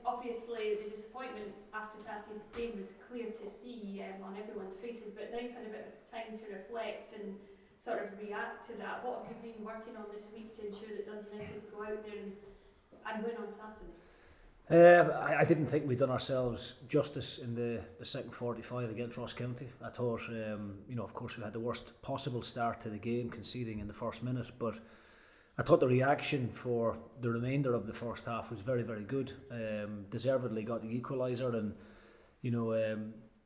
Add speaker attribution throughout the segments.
Speaker 1: Obviously the disappointment after Saturday's game was clear to see on everyone's faces, but now you've had a bit of time to reflect and sort of react to that. What have you been working on this week to ensure that Dundee United go out there and win on Saturday?
Speaker 2: I didn't think we'd done ourselves justice in the second 45 against Ross County. I thought, of course we had the worst possible start to the game, conceding in the first minute, but I thought the reaction for the remainder of the first half was very, very good. Deservedly got the equaliser and,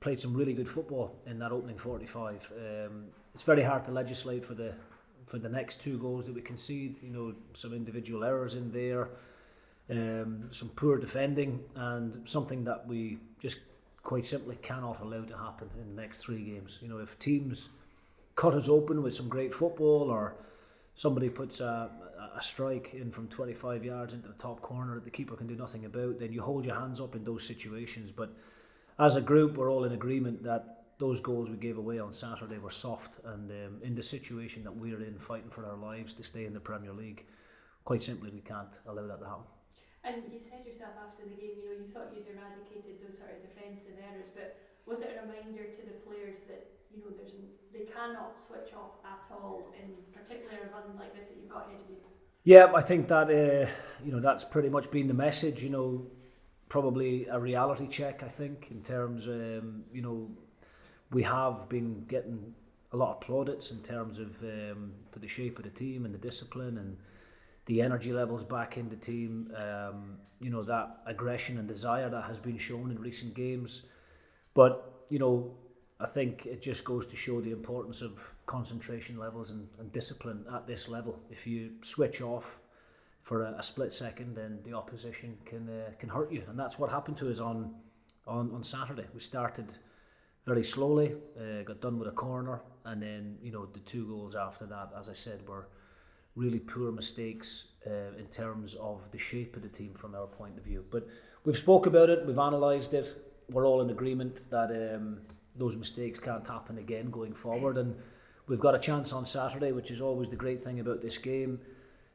Speaker 2: played some really good football in that opening 45. It's very hard to legislate for the next two goals that we concede. Some individual errors in there. Some poor defending and something that we just quite simply cannot allow to happen in the next three games. If teams cut us open with some great football, or somebody puts a strike in from 25 yards into the top corner that the keeper can do nothing about, then you hold your hands up in those situations. But as a group, we're all in agreement that those goals we gave away on Saturday were soft, and in the situation that we're in, fighting for our lives to stay in the Premier League, quite simply we can't allow that to happen.
Speaker 1: And you said yourself after the game, you thought you'd eradicated those sort of defensive errors, but was it a reminder to the players that they cannot switch off at all, in particular a run like this that you've got ahead of you?
Speaker 2: Yeah, I think that that's pretty much been the message. Probably a reality check. I think in terms, we have been getting a lot of plaudits in terms of to the shape of the team and the discipline and the energy levels back in the team, that aggression and desire that has been shown in recent games. But, I think it just goes to show the importance of concentration levels and discipline at this level. If you switch off for a split second, then the opposition can hurt you. And that's what happened to us on Saturday. We started very slowly, got done with a corner, and then, the two goals after that, as I said, were really poor mistakes in terms of the shape of the team from our point of view. But we've spoke about it, we've analysed it, we're all in agreement that those mistakes can't happen again going forward, and we've got a chance on Saturday, which is always the great thing about this game.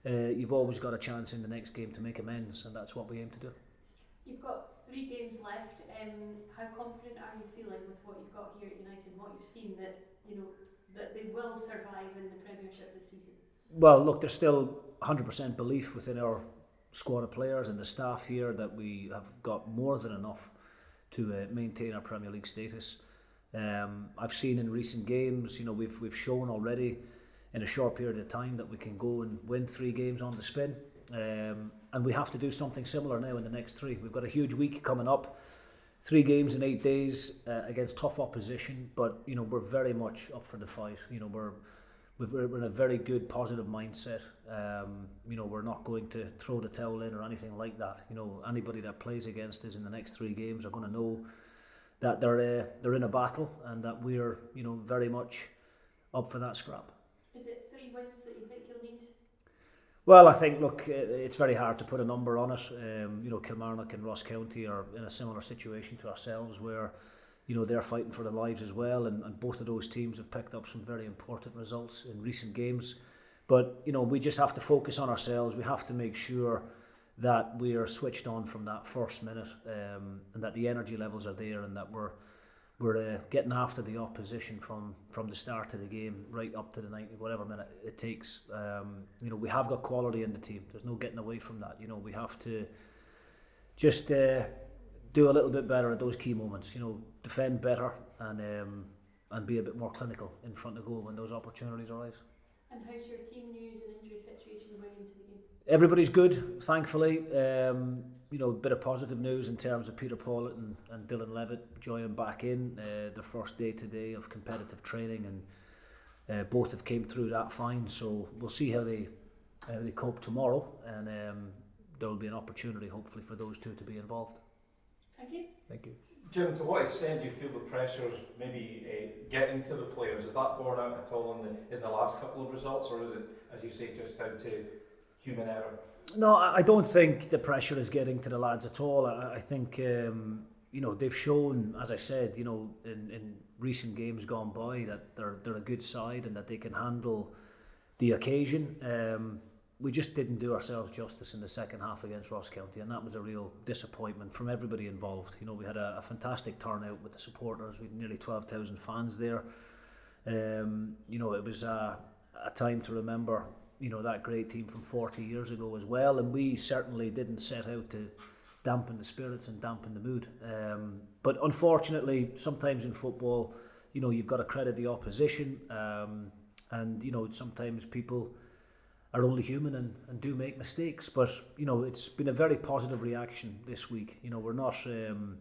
Speaker 2: You've always got a chance in the next game to make amends, and that's what we aim to do.
Speaker 1: You've got 3 games left. How confident are you feeling with what you've got here at United and what you've seen that that they will survive in the Premiership this season?
Speaker 2: Well, look, there's still 100% belief within our squad of players and the staff here that we have got more than enough to maintain our Premier League status. I've seen in recent games, we've shown already in a short period of time that we can go and win 3 games on the spin, and we have to do something similar now in the next 3. We've got a huge week coming up, 3 games in 8 days against tough opposition, but we're very much up for the fight. We're in a very good positive mindset. We're not going to throw the towel in or anything like that. Anybody that plays against us in the next 3 games are going to know that they're in a battle and that we're very much up for that scrap.
Speaker 1: Is it 3 wins that you think you'll need?
Speaker 2: Well, I think, look, it's very hard to put a number on it. Kilmarnock and Ross County are in a similar situation to ourselves where they're fighting for their lives as well, and both of those teams have picked up some very important results in recent games. But we just have to focus on ourselves. We have to make sure that we are switched on from that first minute, and that the energy levels are there, and that we're getting after the opposition from the start of the game right up to the 90 whatever minute it takes. We have got quality in the team. There's no getting away from that. We have to just do a little bit better at those key moments. Defend better and be a bit more clinical in front of goal when those opportunities arise.
Speaker 1: And how's your team news and injury situation going into the game?
Speaker 2: Everybody's good, thankfully. A bit of positive news in terms of Peter Pawlett and Dylan Levitt joining back in. The first day today of competitive training, and both have came through that fine. So we'll see how they cope tomorrow, and there will be an opportunity hopefully for those two to be involved.
Speaker 1: Thank you.
Speaker 2: Thank you.
Speaker 3: Jim, to what extent do you feel the pressures maybe getting to the players? Is that borne out at all in the last couple of results, or is it, as you say, just down to human error?
Speaker 2: No, I don't think the pressure is getting to the lads at all. I think they've shown, as I said, in recent games gone by, that they're a good side and that they can handle the occasion. we just didn't do ourselves justice in the second half against Ross County, and that was a real disappointment from everybody involved. You know, we had a fantastic turnout with the supporters. We had nearly 12,000 fans there. You know, it was a time to remember, you know, that great team from 40 years ago as well, and we certainly didn't set out to dampen the spirits and dampen the mood. But unfortunately, sometimes in football, you know, you've got to credit the opposition, and you know, sometimes people are only human and do make mistakes. But you know, it's been a very positive reaction this week. You know, we're not, you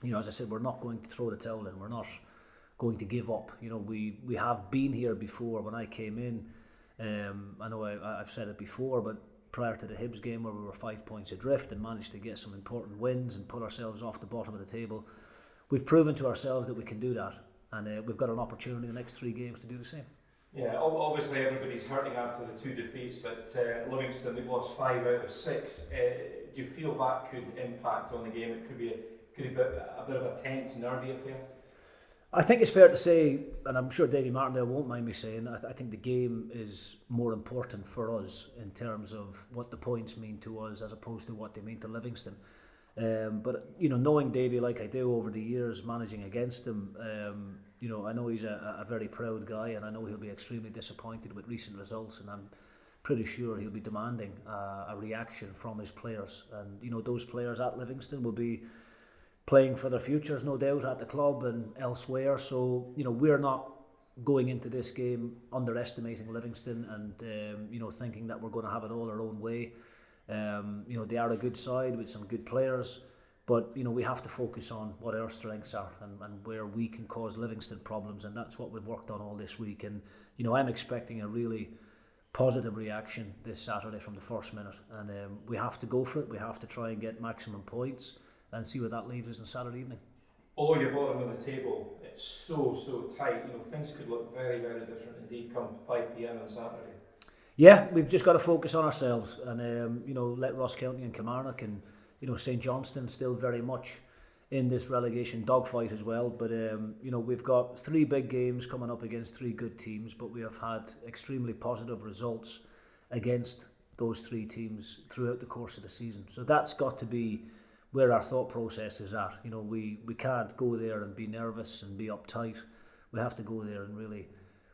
Speaker 2: know, as I said, we're not going to throw the towel in. We're not going to give up. You know, we have been here before. When I came in, I know I've said it before, but prior to the Hibs game where we were 5 points adrift and managed to get some important wins and put ourselves off the bottom of the table, we've proven to ourselves that we can do that, and we've got an opportunity in the next 3 games to do the same.
Speaker 3: Yeah, obviously everybody's hurting after the 2 defeats, but Livingston, they've lost 5 out of 6. Do you feel that could impact on the game? It could be a bit of a tense, nervy affair?
Speaker 2: I think it's fair to say, and I'm sure Davy Martindale won't mind me saying, I think the game is more important for us in terms of what the points mean to us as opposed to what they mean to Livingston. But you know, knowing Davy like I do over the years, managing against him, you know, I know he's a very proud guy, and I know he'll be extremely disappointed with recent results, and I'm pretty sure he'll be demanding a reaction from his players. And you know, those players at Livingston will be playing for their futures, no doubt, at the club and elsewhere. So, you know, we're not going into this game underestimating Livingston and, you know, thinking that we're going to have it all our own way. You know, they are a good side with some good players, but, you know, we have to focus on what our strengths are and where we can cause Livingston problems, and that's what we've worked on all this week. And, you know, I'm expecting a really positive reaction this Saturday from the first minute, and we have to go for it. We have to try and get maximum points and see where that leaves us on Saturday evening.
Speaker 3: Although you're bottom of the table, it's so tight. You know, things could look very different indeed come 5 p.m. on Saturday.
Speaker 2: Yeah, we've just got to focus on ourselves and you know, let Ross County and Kilmarnock and, you know, St Johnstone still very much in this relegation dogfight as well. But you know, we've got 3 big games coming up against 3 good teams, but we have had extremely positive results against those 3 teams throughout the course of the season. So that's got to be where our thought process is at. You know, we can't go there and be nervous and be uptight. We have to go there and really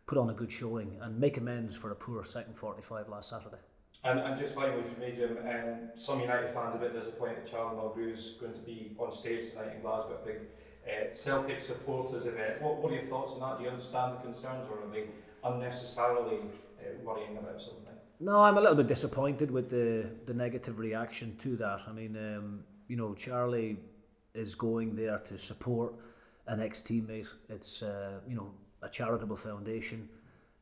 Speaker 2: put on a good showing and make amends for a poor second 45 last Saturday.
Speaker 3: And just finally for me, Jim, some United fans are a bit disappointed Charlie Mulgrew's going to be on stage tonight in Glasgow, a big Celtic supporters event. What are your thoughts on that? Do you understand the concerns, or are they unnecessarily worrying about something?
Speaker 2: No, I'm a little bit disappointed with the negative reaction to that. I mean, you know, Charlie is going there to support an ex-teammate. It's you know, a charitable foundation,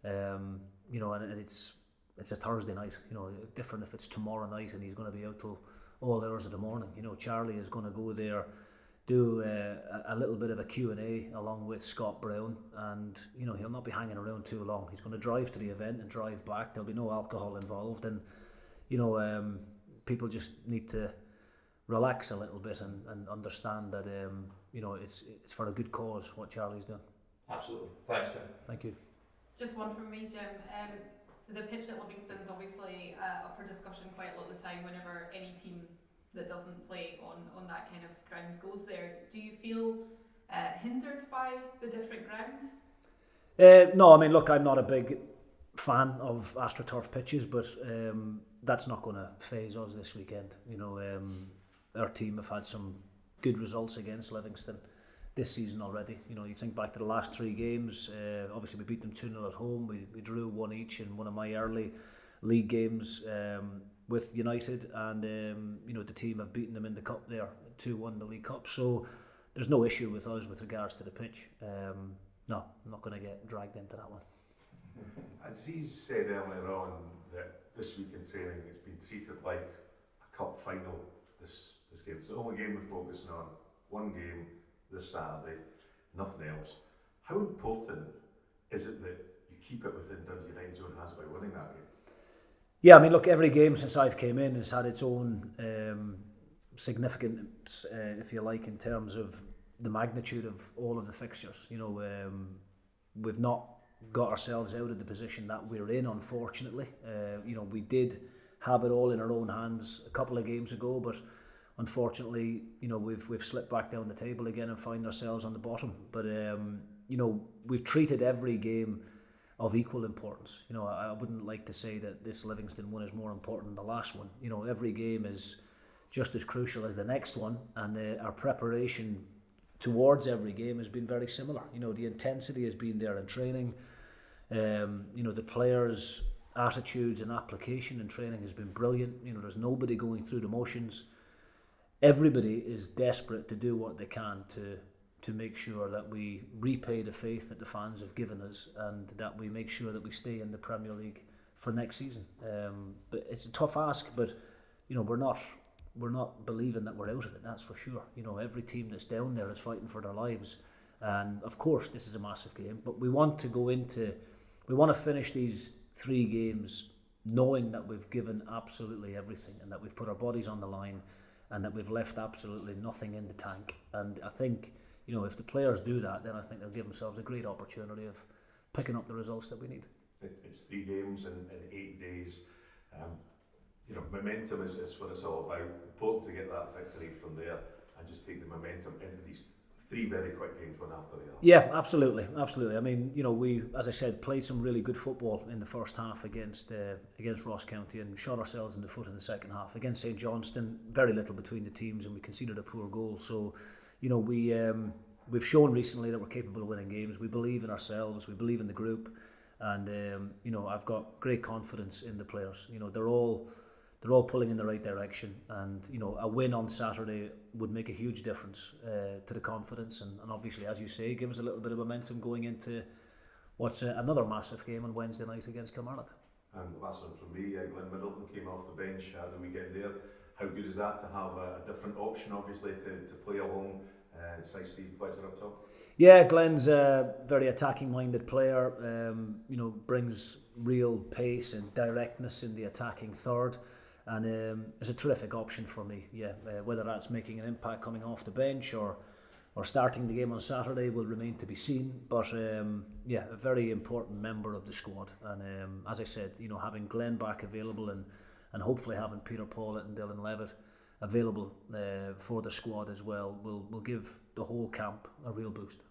Speaker 2: you know, and it's a Thursday night. You know, different if it's tomorrow night and he's going to be out till all hours of the morning. You know, Charlie is going to go there, do a little bit of a Q&A along with Scott Brown, and you know, he'll not be hanging around too long. He's going to drive to the event and drive back. There'll be no alcohol involved, and you know, people just need to relax a little bit and understand that you know, it's for a good cause what Charlie's doing.
Speaker 3: Absolutely. Thanks, Jim.
Speaker 2: Thank you.
Speaker 4: Just one from me, Jim. The pitch at Livingston is obviously up for discussion quite a lot of the time whenever any team that doesn't play on that kind of ground goes there. Do you feel hindered by the different ground?
Speaker 2: No, I mean, look, I'm not a big fan of AstroTurf pitches, but that's not going to faze us this weekend. You know, our team have had some good results against Livingston this season already. You know, you think back to the last 3 games, obviously we beat them 2-0 at home, we drew 1 each in one of my early league games with United, and you know, the team have beaten them in the cup there, 2-1 the League Cup, so there's no issue with us with regards to the pitch. No, I'm not going to get dragged into that one.
Speaker 5: Aziz said earlier on that this week in training it's been treated like a cup final, this game. It's the only game we're focusing on, one game this Saturday, nothing else. How important is it that you keep it within Dundee United's own hands by winning that game?
Speaker 2: Yeah, I mean, look, every game since I've came in has had its own significance, if you like, in terms of the magnitude of all of the fixtures. You know, we've not got ourselves out of the position that we're in, unfortunately. We did have it all in our own hands a couple of games ago, but unfortunately, we've slipped back down the table again and find ourselves on the bottom. But we've treated every game of equal importance. I wouldn't like to say that this Livingston one is more important than the last one. Every game is just as crucial as the next one, and our preparation towards every game has been very similar. The intensity has been there in training. The players' attitudes and application in training has been brilliant. There's nobody going through the motions. Everybody is desperate to do what they can to make sure that we repay the faith that the fans have given us, and that we make sure that we stay in the Premier League for next season. But it's a tough ask, but we're not believing that we're out of it, that's for sure. Every team that's down there is fighting for their lives, and of course this is a massive game, but we want to finish these 3 games knowing that we've given absolutely everything, and that we've put our bodies on the line, and that we've left absolutely nothing in the tank. And I think, if the players do that, then I think they'll give themselves a great opportunity of picking up the results that we need.
Speaker 5: It's 3 games in 8 days. Momentum is what it's all about. Important to get that victory from there and just take the momentum into these 3 very quick games, one after the other.
Speaker 2: Yeah, absolutely. I mean, we, as I said, played some really good football in the first half against Ross County, and shot ourselves in the foot in the second half. Against St Johnstone, very little between the teams, and we conceded a poor goal. So, we've shown recently that we're capable of winning games. We believe in ourselves, we believe in the group, and I've got great confidence in the players. They're all pulling in the right direction, and a win on Saturday would make a huge difference to the confidence, and obviously, as you say, give us a little bit of momentum going into what's another massive game on Wednesday night against Kilmarnock.
Speaker 5: And the last one from me, Glenn Middleton came off the bench the weekend there. How good is that to have a different option, obviously, to play along besides Steve Pledger up top? Yeah,
Speaker 2: Glenn's a very attacking-minded player. Brings real pace and directness in the attacking third. And it's a terrific option for me. Whether that's making an impact coming off the bench or starting the game on Saturday will remain to be seen. But a very important member of the squad. And as I said, having Glenn back available and hopefully having Peter Paulett and Dylan Levitt available for the squad as well will give the whole camp a real boost.